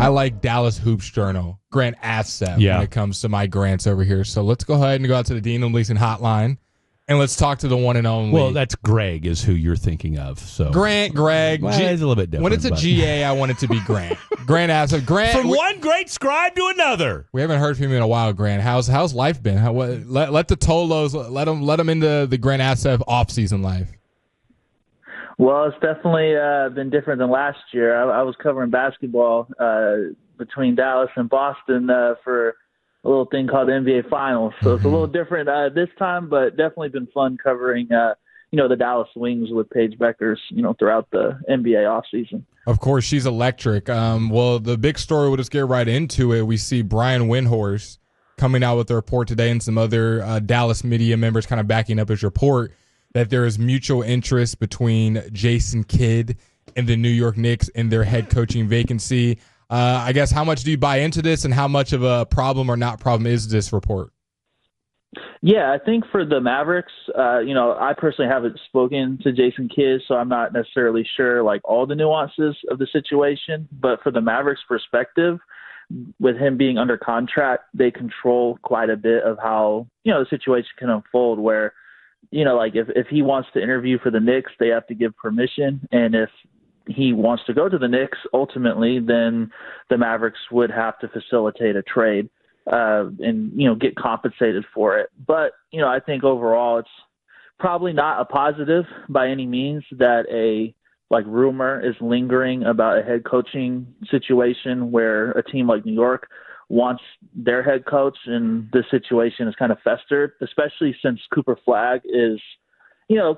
I like Dallas Hoops Journal, Grant Afseth, when it comes to my grants over here. So let's go ahead and go out to the Dean and Leeson hotline, and let's talk to the one and only. Well, that's Greg is who you're thinking of. So Greg. Well, it's a little bit different. When it's a GA, I want it to be Grant. Grant Afseth. Grant. From one great scribe to another. We haven't heard from you in a while, Grant. How's life been? Let the Tolos, let them into the Grant Afseth off-season life. Well, it's definitely been different than last year. I was covering basketball between Dallas and Boston for a little thing called the NBA Finals. So it's a little different this time, but definitely been fun covering, the Dallas Wings with Paige Beckers, throughout the NBA offseason. Of course, she's electric. Well, the big story, we'll just get right into it. We see Brian Windhorst coming out with a report today and some other Dallas media members kind of backing up his report that there is mutual interest between Jason Kidd and the New York Knicks in their head coaching vacancy. I guess, how much do you buy into this, and how much of a problem or not problem is this report? Yeah, I think for the Mavericks, I personally haven't spoken to Jason Kidd, so I'm not necessarily sure all the nuances of the situation. But for the Mavericks' perspective, with him being under contract, they control quite a bit of how the situation can unfold. Where if he wants to interview for the Knicks, they have to give permission, and if he wants to go to the Knicks, ultimately, then the Mavericks would have to facilitate a trade and get compensated for it. But I think overall it's probably not a positive by any means that a rumor is lingering about a head coaching situation where a team like New York wants their head coach, and this situation is kind of festered, especially since Cooper Flagg is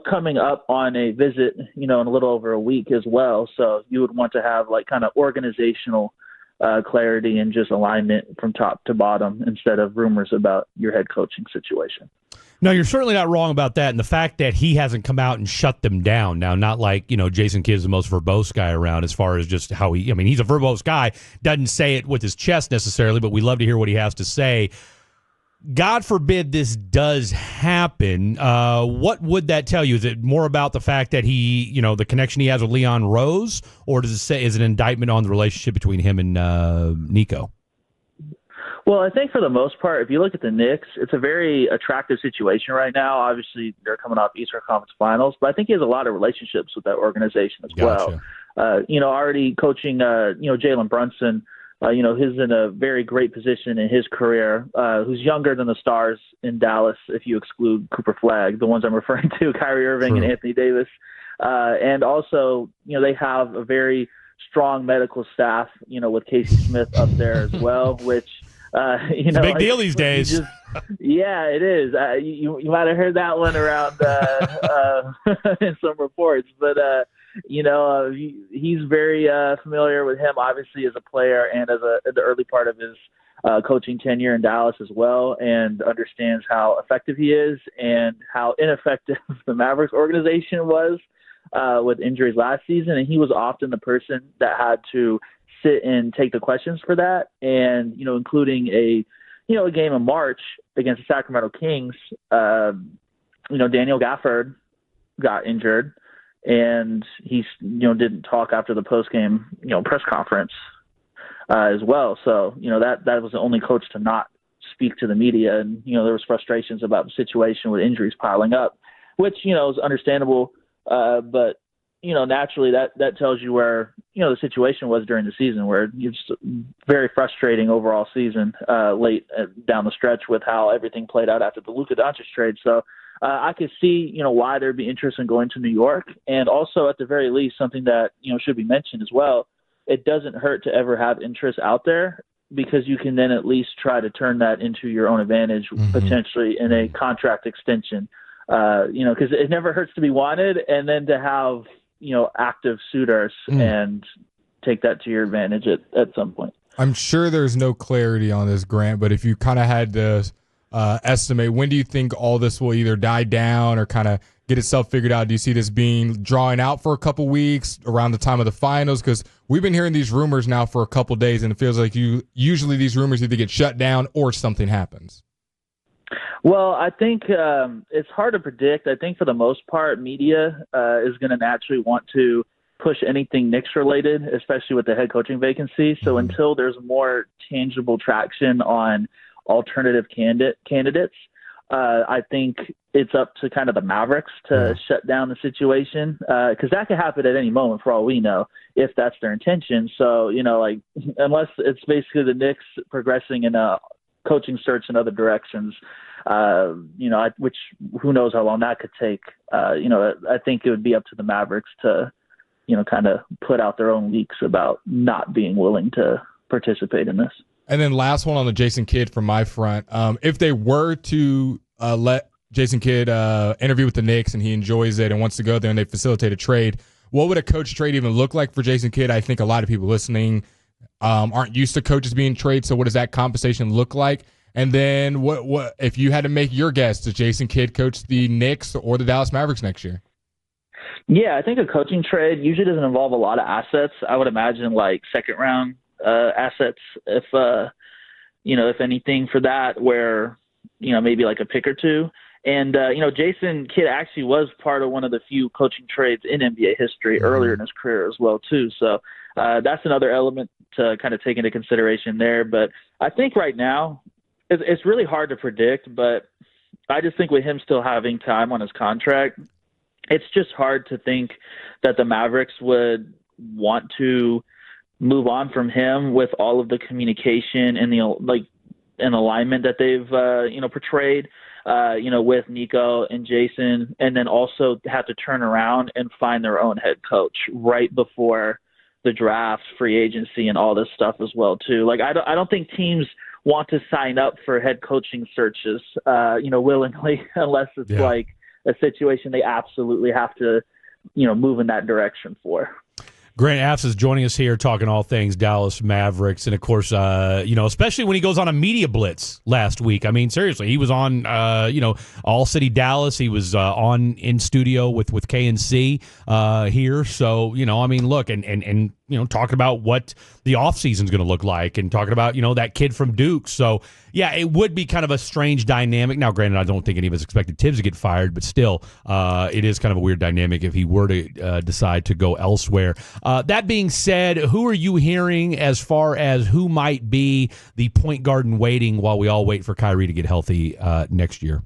coming up on a visit, in a little over a week as well. So you would want to have kind of organizational clarity and just alignment from top to bottom instead of rumors about your head coaching situation. No, you're certainly not wrong about that. And the fact that he hasn't come out and shut them down. Now, not like, Jason Kidd is the most verbose guy around as far as just how he's a verbose guy, doesn't say it with his chest necessarily, but we love to hear what he has to say. God forbid this does happen. What would that tell you? Is it more about the fact that he, the connection he has with Leon Rose, or does it say is it an indictment on the relationship between him and Nico? Well, I think for the most part, if you look at the Knicks, it's a very attractive situation right now. Obviously, they're coming off Eastern Conference Finals, but I think he has a lot of relationships with that organization as well. Already coaching, Jalen Brunson, who's in a very great position in his career, who's younger than the stars in Dallas, if you exclude Cooper Flagg, the ones I'm referring to, Kyrie Irving and Anthony Davis. And also, they have a very strong medical staff, with Casey Smith up there as well, which – it's a big deal these days. Yeah, it is. You might have heard that one around in some reports, but he's very familiar with him, obviously, as a player and as the early part of his coaching tenure in Dallas as well, and understands how effective he is and how ineffective the Mavericks organization was with injuries last season. And he was often the person that had to sit and take the questions for that. And, including a game in March against the Sacramento Kings, Daniel Gaffford got injured, and he, didn't talk after the post-game, press conference as well. So, that was the only coach to not speak to the media. And, there was frustrations about the situation with injuries piling up, which, is understandable. But, naturally that tells you where, the situation was during the season, where it's very frustrating overall season late down the stretch with how everything played out after the Luka Doncic trade. So I could see, why there'd be interest in going to New York. And also, at the very least, something that, should be mentioned as well, it doesn't hurt to ever have interest out there, because you can then at least try to turn that into your own advantage, potentially in a contract extension. Because it never hurts to be wanted, and then to have, active suitors and take that to your advantage at some point. I'm sure there's no clarity on this, Grant, but if you kind of had to estimate, when do you think all this will either die down or kind of get itself figured out? Do you see this being drawing out for a couple weeks around the time of the finals? Because we've been hearing these rumors now for a couple days, and it feels like usually these rumors either get shut down or something happens. Well, I think it's hard to predict. I think for the most part, media is going to naturally want to push anything Knicks related, especially with the head coaching vacancy. So until there's more tangible traction on alternative candidates, I think it's up to kind of the Mavericks to shut down the situation, because that could happen at any moment for all we know, if that's their intention. So, like, unless it's basically the Knicks progressing in a coaching search in other directions, which who knows how long that could take. I think it would be up to the Mavericks to, kind of put out their own leaks about not being willing to participate in this. And then last one on the Jason Kidd from my front. If they were to let Jason Kidd interview with the Knicks and he enjoys it and wants to go there and they facilitate a trade, what would a coach trade even look like for Jason Kidd? I think a lot of people listening aren't used to coaches being traded. So what does that compensation look like? And then what if you had to make your guess, does Jason Kidd coach the Knicks or the Dallas Mavericks next year? Yeah, I think a coaching trade usually doesn't involve a lot of assets. I would imagine like second round assets, if anything for that, where, maybe like a pick or two. And, Jason Kidd actually was part of one of the few coaching trades in NBA history earlier in his career as well, too. So that's another element to kind of take into consideration there. But I think right now it's really hard to predict, but I just think with him still having time on his contract, it's just hard to think that the Mavericks would want to move on from him with all of the communication and an alignment that they've portrayed with Nico and Jason, and then also have to turn around and find their own head coach right before the draft, free agency, and all this stuff as well too. Like I don't think teams want to sign up for head coaching searches willingly unless it's like a situation they absolutely have to move in that direction for. Grant Afseth is joining us here talking all things Dallas Mavericks. And, of course, especially when he goes on a media blitz last week. I mean, seriously, he was on, All City Dallas. He was on in studio with KNC here. So, look, and talking about what the offseason is going to look like and talking about, that kid from Duke. So, yeah, it would be kind of a strange dynamic. Now, granted, I don't think any of us expected Tibbs to get fired, but still, it is kind of a weird dynamic if he were to decide to go elsewhere. That being said, who are you hearing as far as who might be the point guard in waiting while we all wait for Kyrie to get healthy next year?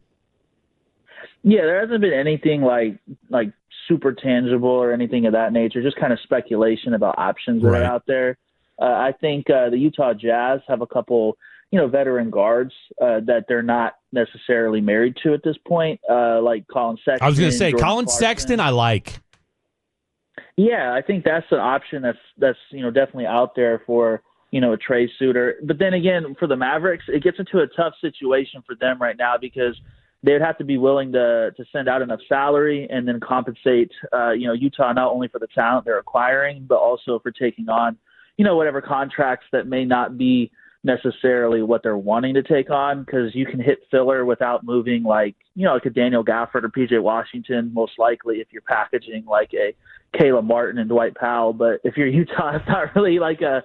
Yeah, there hasn't been anything like super tangible or anything of that nature, just kind of speculation about options that are out there. I think the Utah Jazz have a couple, veteran guards that they're not necessarily married to at this point, like Colin Sexton. I was going to say, Jordan Colin Clarkson. Sexton I like. Yeah, I think that's an option that's definitely out there for, a trade suitor. But then again, for the Mavericks, it gets into a tough situation for them right now because they would have to be willing to send out enough salary and then compensate, Utah not only for the talent they're acquiring, but also for taking on, whatever contracts that may not be necessarily what they're wanting to take on, because you can hit filler without moving like a Daniel Gaffford or PJ Washington, most likely if you're packaging like a Caleb Martin and Dwight Powell. But if you're Utah, it's not really like a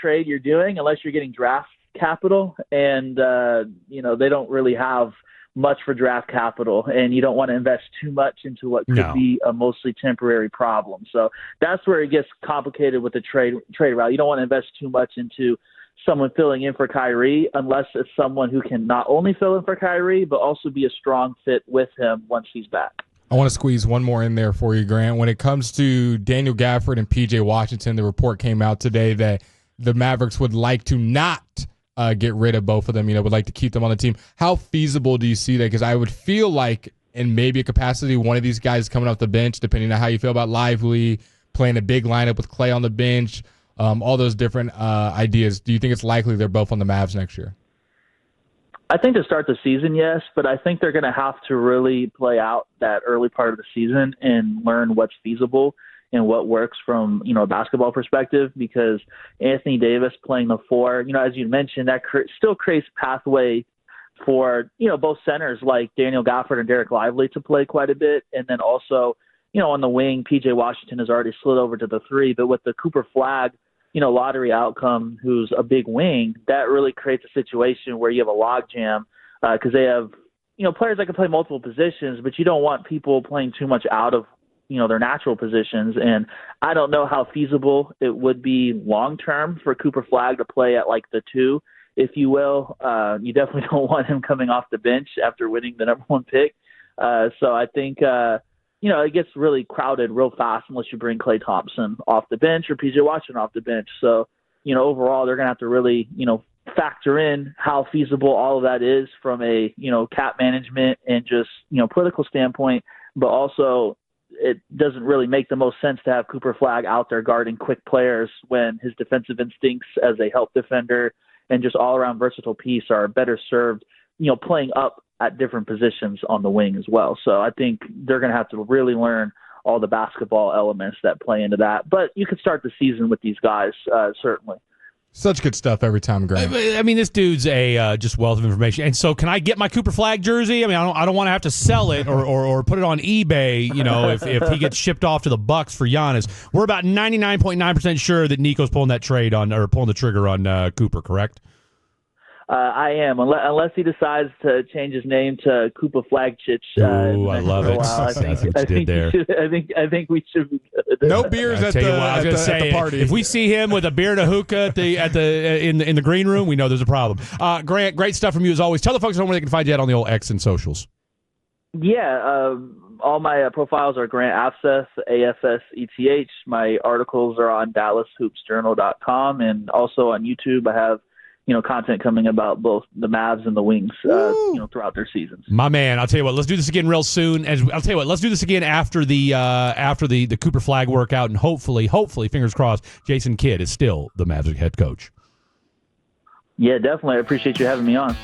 trade you're doing unless you're getting draft capital, and they don't really have much for draft capital, and you don't want to invest too much into what could be a mostly temporary problem. So that's where it gets complicated with the trade route. You don't want to invest too much into someone filling in for Kyrie unless it's someone who can not only fill in for Kyrie, but also be a strong fit with him once he's back. I want to squeeze one more in there for you, Grant. When it comes to Daniel Gaffford and PJ Washington, the report came out today that the Mavericks would like to not get rid of both of them, would like to keep them on the team. How feasible do you see that? Because I would feel like in maybe a capacity, one of these guys coming off the bench, depending on how you feel about Lively, playing a big lineup with Clay on the bench, all those different ideas. Do you think it's likely they're both on the Mavs next year? I think to start the season, yes, but I think they're going to have to really play out that early part of the season and learn what's feasible and what works from, a basketball perspective, because Anthony Davis playing the four, as you mentioned, that still creates pathway for, both centers like Daniel Gaffford and Derek Lively to play quite a bit. And then also, on the wing, PJ Washington has already slid over to the three, but with the Cooper Flagg, lottery outcome, who's a big wing, that really creates a situation where you have a logjam because they have, players that can play multiple positions, but you don't want people playing too much out of, their natural positions. And I don't know how feasible it would be long term for Cooper Flagg to play at like the 2, if you will. You definitely don't want him coming off the bench after winning the number 1 pick. So I think, it gets really crowded real fast unless you bring Klay Thompson off the bench or PJ Washington off the bench. So, overall, they're going to have to really, factor in how feasible all of that is from a, cap management and just, political standpoint. But also, it doesn't really make the most sense to have Cooper Flagg out there guarding quick players when his defensive instincts as a help defender and just all-around versatile piece are better served, playing up at different positions on the wing as well. So I think they're going to have to really learn all the basketball elements that play into that. But you could start the season with these guys, certainly. Such good stuff every time, Grant. I mean, this dude's a just wealth of information. And so, can I get my Cooper Flagg jersey? I mean, I don't want to have to sell it or put it on eBay. If he gets shipped off to the Bucks for Giannis. We're about 99.9% sure that Nico's pulling that trade on or pulling the trigger on Cooper. Correct? I am, unless he decides to change his name to Koopa Flagchich. Ooh, I love it. I think we should be good. No beers at the party. If we see him with a beer and a hookah in the green room, we know there's a problem. Grant, great stuff from you as always. Tell the folks at home where they can find you at on the old X and socials. Yeah, all my profiles are Grant Afseth, AFSETH. My articles are on DallasHoopsJournal.com, and also on YouTube I have content coming about both the Mavs and the Wings, throughout their seasons. My man, I'll tell you what, let's do this again real soon. Let's do this again after the Cooper Flagg workout, and hopefully, fingers crossed, Jason Kidd is still the Mavs head coach. Yeah, definitely. I appreciate you having me on.